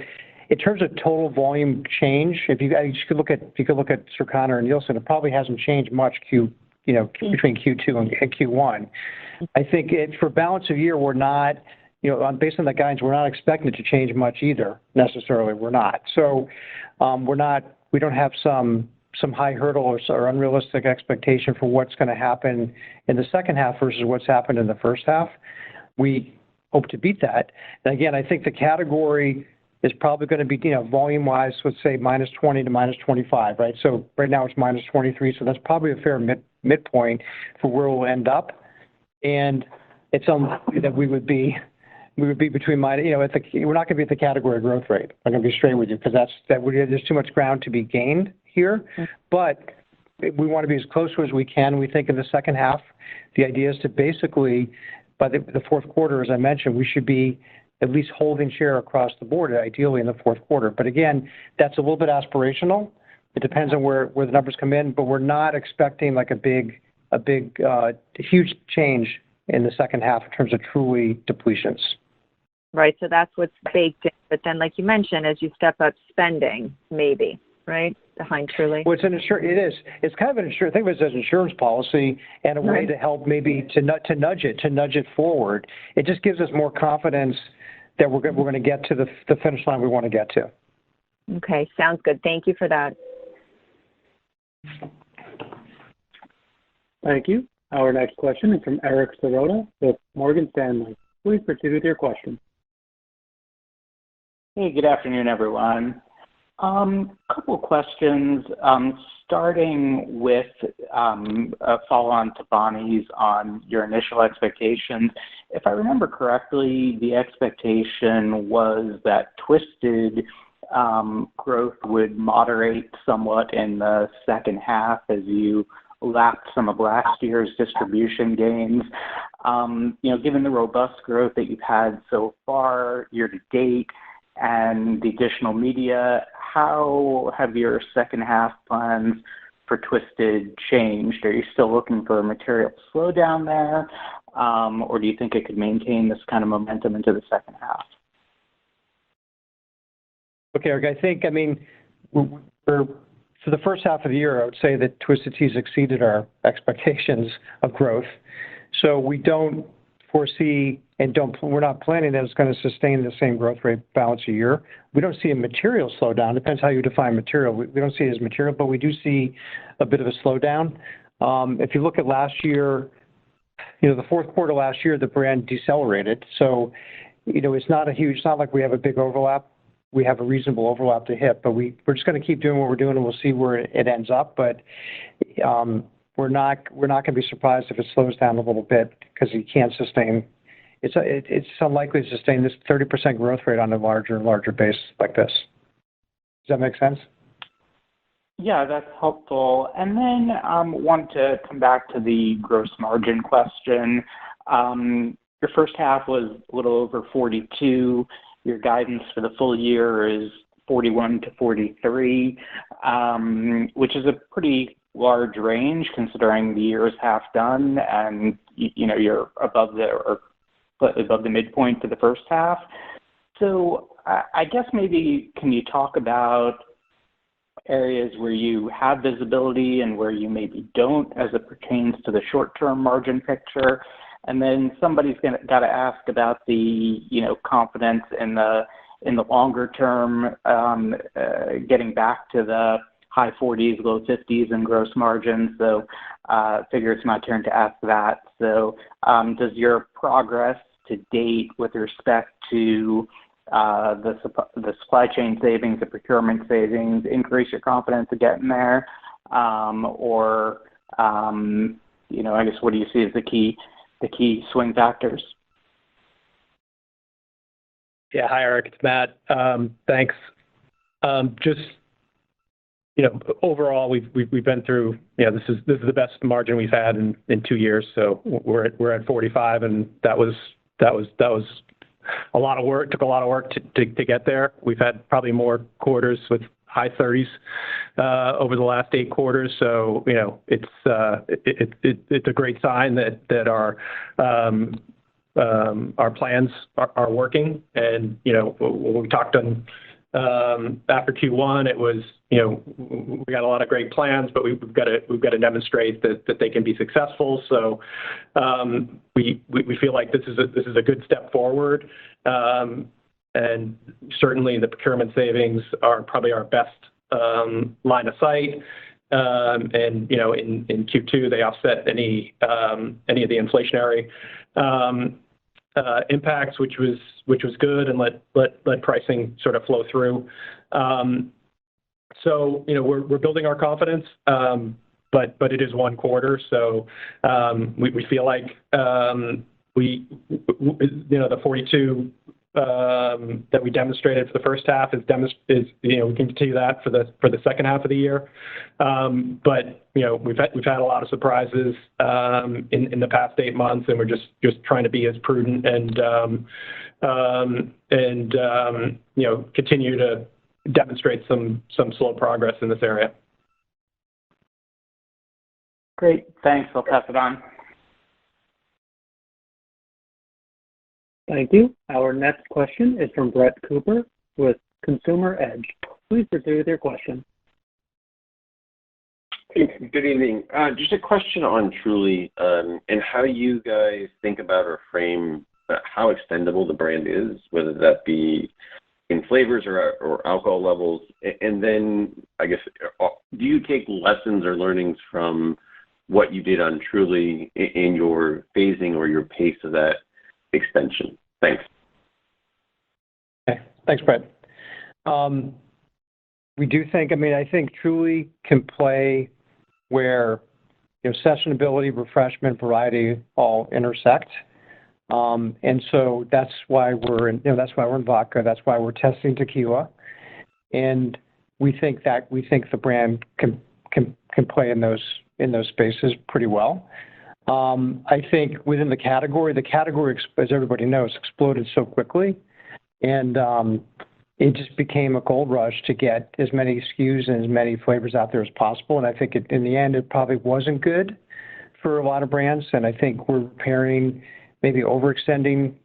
in terms of total volume change, if you could look at Circana or Nielsen, it probably hasn't changed much between Q2 and Q1. I think for balance of year, we're not, based on the guidance, we're not expecting it to change much either, necessarily. We're not. So we don't have some high hurdle or unrealistic expectation for what's going to happen in the second half versus what's happened in the first half. We hope to beat that. And again, I think the category is probably going to be, volume-wise, let's say -20 to -25, right? So right now it's -23, so that's probably a fair midpoint for where we'll end up. And it's unlikely that we would be between we're not going to be at the category growth rate. I'm going to be straight with you because there's too much ground to be gained here. But we want to be as close as we can. We think in the second half, the idea is to basically, by the fourth quarter, as I mentioned, we should be at least holding share across the board, ideally in the fourth quarter. But again, that's a little bit aspirational. It depends on where the numbers come in, but we're not expecting like a huge change in the second half in terms of Truly depletions. Right, so that's what's baked in. But then, like you mentioned, as you step up spending, maybe, right, behind Truly. Well, it is. It's kind of an insurance. Think of it as an insurance policy and a way to help maybe to nudge it forward. It just gives us more confidence that we're going to get to the finish line we want to get to. Okay, sounds good. Thank you for that. Thank you. Our next question is from Eric Sirota with Morgan Stanley. Please proceed with your question. Hey, good afternoon, everyone. Couple questions, starting with a follow-on to Bonnie's on your initial expectations. If I remember correctly, the expectation was that Twisted growth would moderate somewhat in the second half as you lapped some of last year's distribution gains. Given the robust growth that you've had so far year to date and the additional media, how have your second half plans for Twisted changed? Are you still looking for a material slowdown there, or do you think it could maintain this kind of momentum into the second half? Okay, Eric, for the first half of the year, I would say that Twisted Tea's exceeded our expectations of growth. So we don't foresee we're not planning that it's going to sustain the same growth rate balance a year. We don't see a material slowdown. Depends how you define material. We don't see it as material, but we do see a bit of a slowdown. If you look at last year, the fourth quarter last year, the brand decelerated. So, it's not like we have a big overlap. We have a reasonable overlap to hit, but we're just going to keep doing what we're doing, and we'll see where it ends up. But we're not going to be surprised if it slows down a little bit because you can't sustain. It's unlikely to sustain this 30% growth rate on a larger and larger base like this. Does that make sense? Yeah, that's helpful. And then want to come back to the gross margin question. Your first half was a little over 42. Your guidance for the full year is 41 to 43, which is a pretty large range considering the year is half done and you're above or slightly above the midpoint for the first half. So I guess maybe can you talk about areas where you have visibility and where you maybe don't as it pertains to the short-term margin picture? And then somebody's got to ask about the confidence in the longer term, getting back to the high 40s, low 50s in gross margins. So figure it's my turn to ask that. So does your progress to date with respect to the supply chain savings, the procurement savings, increase your confidence of getting there? Or I guess what do you see as the key swing factors? Yeah, hi Eric, it's Matt. Thanks. Overall, we've been through. This is the best margin we've had in 2 years. So we're at 45, and that was a lot of work. Took a lot of work to get there. We've had probably more quarters with high 30s over the last 8 quarters. So it's a great sign that our plans are working. And when we talked on after Q1, it was we got a lot of great plans, but we've got to demonstrate that they can be successful. So we feel like this is a good step forward. And certainly the procurement savings are probably our best line of sight. And in Q2 they offset any of the inflationary impacts, which was good, and let pricing sort of flow through. So we're building our confidence, but it is 1 quarter, so we feel like the 42 that we demonstrated for the first half is we can continue that for the second half of the year. But we've had a lot of surprises in the past 8 months, and we're just trying to be as prudent and continue to demonstrate some slow progress in this area. Great, thanks. I'll pass it on. Thank you. Our next question is from Brett Cooper with Consumer Edge. Please proceed with your question. Good evening. Just a question on Truly and how you guys think about or frame how extendable the brand is, whether that be in flavors or alcohol levels? And then, I guess, do you take lessons or learnings from what you did on Truly in your phasing or your pace of that extension? Thanks. Okay. Thanks, Brett. We do think, I think Truly can play where, sessionability, refreshment, variety all intersect. And so that's why we're in vodka. That's why we're testing tequila. And we think the brand can play in those spaces pretty well. I think within the category, as everybody knows, exploded so quickly. And it just became a gold rush to get as many SKUs and as many flavors out there as possible. And I think in the end, it probably wasn't good for a lot of brands. And I think we're preparing, maybe overextending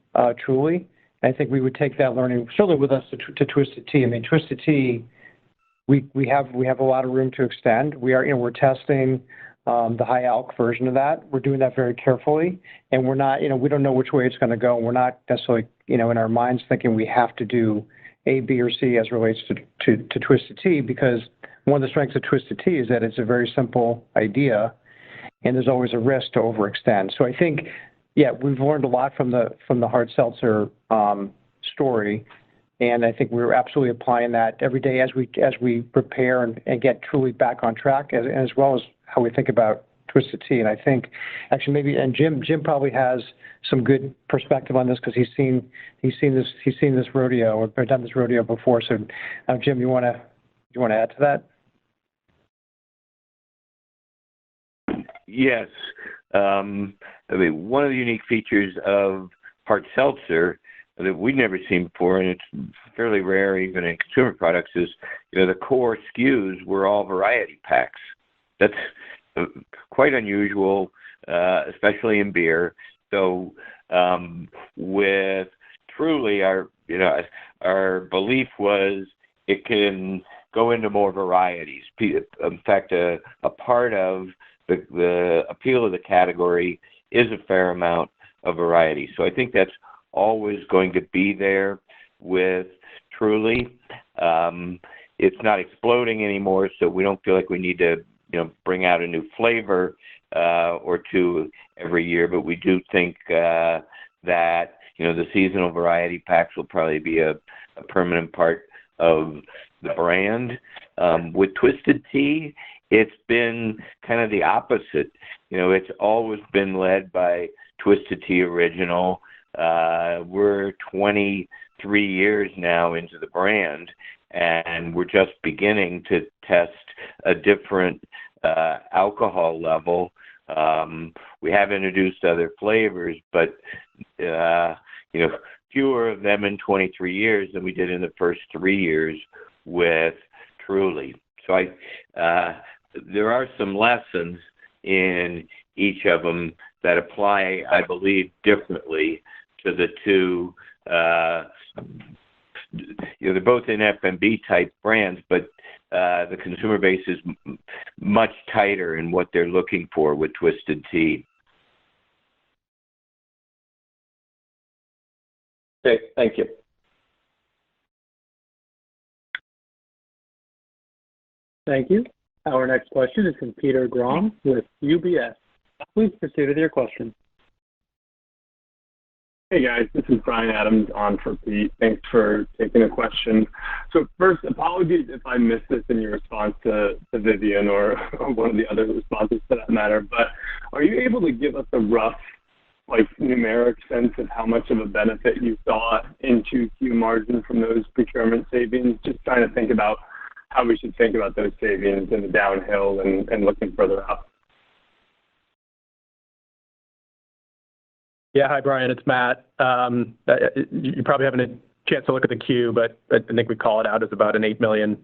Truly. And I think we would take that learning certainly with us to Twisted Tea. Twisted Tea, we have a lot of room to extend. We're testing the high alc version of that. We're doing that very carefully, and we're not, we don't know which way it's going to go. We're not necessarily, in our minds thinking we have to do A, B, or C as it relates to Twisted Tea, because one of the strengths of Twisted Tea is that it's a very simple idea, and there's always a risk to overextend. So I think, we've learned a lot from the Hard Seltzer story, and I think we're absolutely applying that every day as we prepare and get Truly back on track, as well as how we think about Twisted Tea. And I think actually Jim probably has some good perspective on this because he's seen this rodeo or done this rodeo before. So Jim, you want to add to that? Yes. One of the unique features of Hard Seltzer that we've never seen before, and it's fairly rare even in consumer products, is the core SKUs were all variety packs. That's quite unusual, especially in beer. So with Truly, our belief was it can go into more varieties. In fact, a part of the appeal of the category is a fair amount of variety. So I think that's always going to be there with Truly. It's not exploding anymore, so we don't feel like we need to bring out a new flavor or two every year, but we do think that the seasonal variety packs will probably be a permanent part of the brand. With Twisted Tea, it's been kind of the opposite. It's always been led by Twisted Tea Original. We're 23 years now into the brand, and we're just beginning to test a different alcohol level. We have introduced other flavors, but fewer of them in 23 years than we did in the first 3 years with Truly. So there are some lessons in each of them that apply, I believe, differently to the two. They're both in F&B type brands, but the consumer base is much tighter in what they're looking for with Twisted Tea. Okay, thank you. Thank you. Our next question is from Peter Grom with UBS. Please proceed with your question. Hey guys, this is Brian Adams on for Pete. Thanks for taking a question. So first, apologies if I missed this in your response to Vivian or one of the other responses for that matter, but are you able to give us a rough, numeric sense of how much of a benefit you saw in 2Q margin from those procurement savings? Just trying to think about how we should think about those savings in the downhill and looking further out. Yeah, hi Brian, it's Matt. You probably haven't had a chance to look at the Q, but I think we call it out as about an $8 million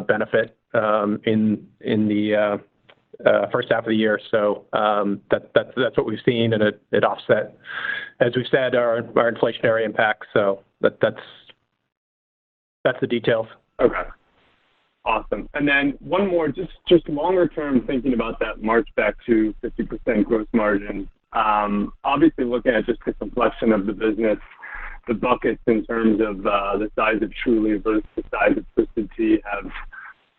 benefit in the first half of the year. So that's what we've seen, and it offset, as we've said, our inflationary impacts. So that's the details. Okay. Awesome. And then one more, just longer term, thinking about that march back to 50% gross margin. Obviously, looking at just the complexion of the business the buckets in terms of the size of Truly versus the size of Twisted Tea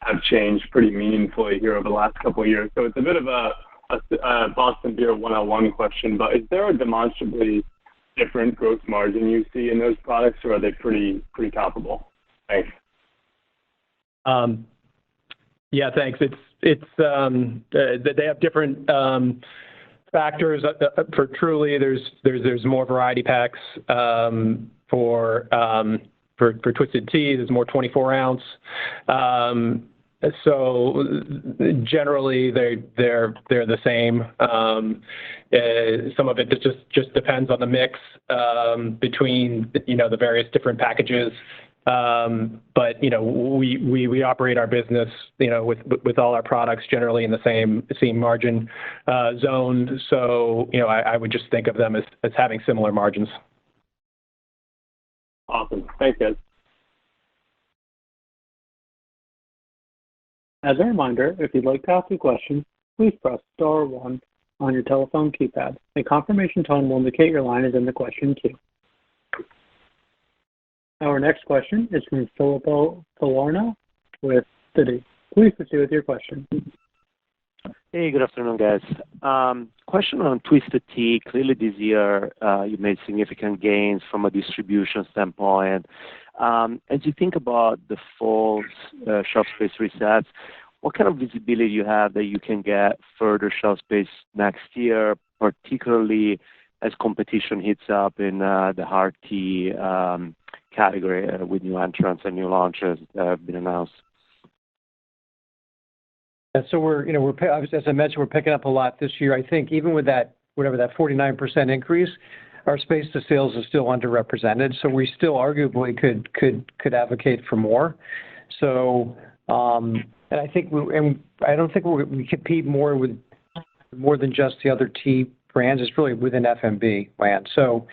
have changed pretty meaningfully here over the last couple of years. So it's a bit of a Boston Beer 101 question, but is there a demonstrably different gross margin you see in those products, or are they pretty comparable? Thanks. Yeah, thanks. It's they have different factors. For Truly, there's more variety packs. For Twisted Tea, there's more 24-ounce. So generally, they're the same. Some of it just depends on the mix between the various different packages. But we operate our business with all our products generally in the same margin zone. So I would just think of them as having similar margins. Awesome. Thanks, guys. As a reminder, if you'd like to ask a question, please press star 1 on your telephone keypad. A confirmation tone will indicate your line is in the question queue. Our next question is from Filippo Falorni with Citi. Please proceed with your question. Hey, good afternoon, guys. Question on Twisted Tea. Clearly this year you made significant gains from a distribution standpoint. As you think about the fall shelf space resets, what kind of visibility you have that you can get further shelf space next year, particularly as competition heats up in the hard tea category with new entrants and new launches that have been announced? And so as I mentioned, we're picking up a lot this year. I think even with that 49% increase, our space to sales is still underrepresented. So we still arguably could advocate for more. So and I think I don't think we compete more than just the other tea brands. It's really within FMB land. So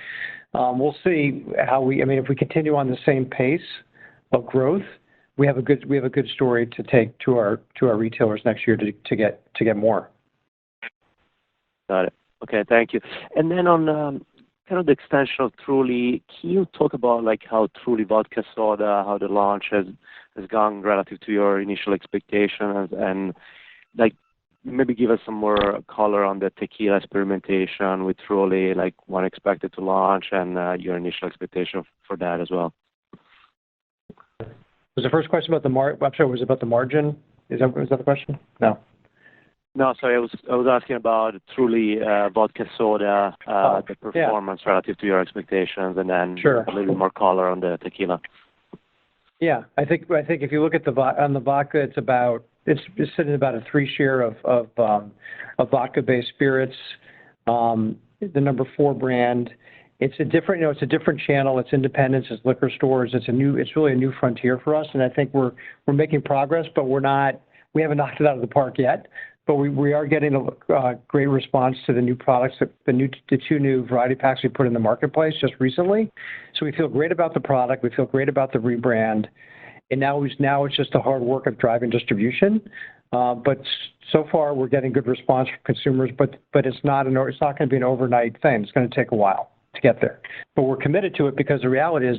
we'll see if we continue on the same pace of growth, we have a good story to take to our retailers next year to get more. Got it. Okay, thank you. And then on kind of the extension of Truly, can you talk about how Truly Vodka Soda, how the launch has gone relative to your initial expectations, and maybe give us some more color on the tequila experimentation with Truly, when expected to launch, and your initial expectation for that as well. Was the first question about the I'm sorry, was it about the margin? Was that the question? No. No, sorry. I was asking about Truly Vodka Soda, the performance relative to your expectations, and then a little bit more color on the tequila. Yeah, I think if you look at the vodka, it's sitting about a 3 share of vodka-based spirits. The number 4 brand. It's a different channel. It's independents, it's liquor stores. It's really a new frontier for us, and I think we're making progress, but we haven't knocked it out of the park yet. But we are getting a great response to the new products, the 2 new variety packs we put in the marketplace just recently. So we feel great about the product. We feel great about the rebrand, and now it's just the hard work of driving distribution. But so far we're getting good response from consumers. But it's not going to be an overnight thing. It's going to take a while to get there. But we're committed to it because the reality is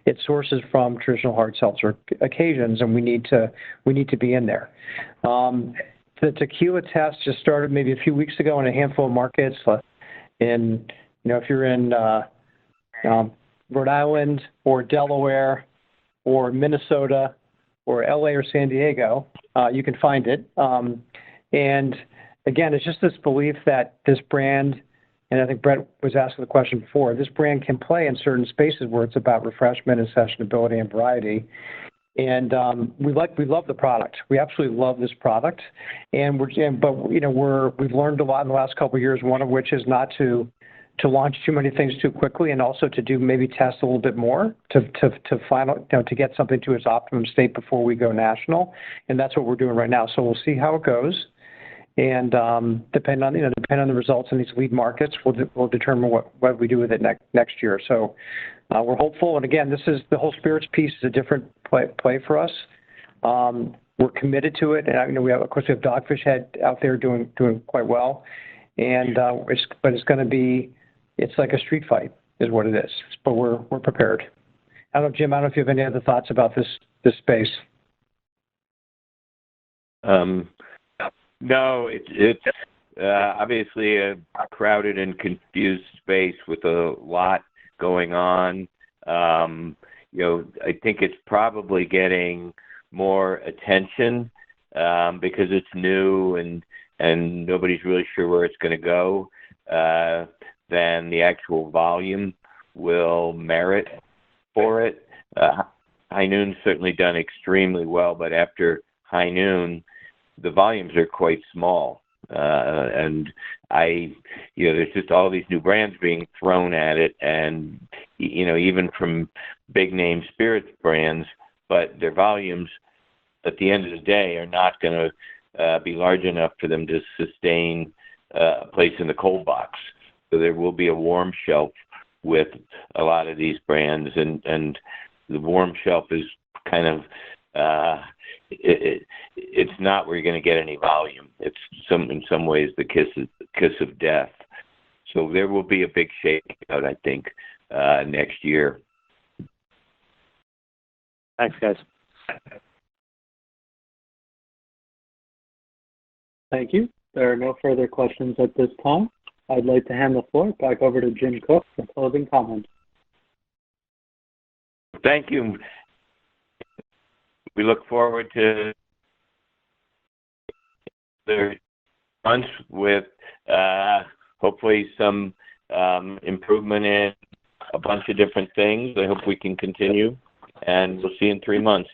it sources from traditional hard seltzer occasions, and we need to be in there. The tequila test just started maybe a few weeks ago in a handful of markets. If you're in Rhode Island or Delaware or Minnesota or LA or San Diego, you can find it. And again, it's just this belief that this brand, and I think Brett was asking the question before, this brand can play in certain spaces where it's about refreshment and sessionability and variety. And we love the product. We absolutely love this product, and we've learned a lot in the last couple of years. One of which is not to launch too many things too quickly, and also to do maybe test a little bit more to get something to its optimum state before we go national. And that's what we're doing right now. So we'll see how it goes, and depend on the results in these lead markets, we'll determine what we do with it next year. So. We're hopeful, and again, the whole spirits piece is a different play for us. We're committed to it, and we have Dogfish Head out there doing quite well, and it's like a street fight, is what it is. But we're prepared. I don't know, Jim, I don't know if you have any other thoughts about this space. No, it's obviously a crowded and confused space with a lot going on. I think it's probably getting more attention because it's new and nobody's really sure where it's going to go, than the actual volume will merit for it. High Noon's certainly done extremely well, but after High Noon, the volumes are quite small. And there's just all these new brands being thrown at it, and, even from big name spirits brands, but their volumes at the end of the day are not going to be large enough for them to sustain a place in the cold box. So there will be a warm shelf with a lot of these brands, and the warm shelf is kind of it's not where you're going to get any volume. It's in some ways the kiss of death. So there will be a big shakeout, I think, next year. Thanks, guys. Thank you. There are no further questions at this time. I'd like to hand the floor back over to Jim Koch for closing comments. Thank you. We look forward to the months with hopefully some improvement in a bunch of different things. I hope we can continue, and we'll see you in 3 months.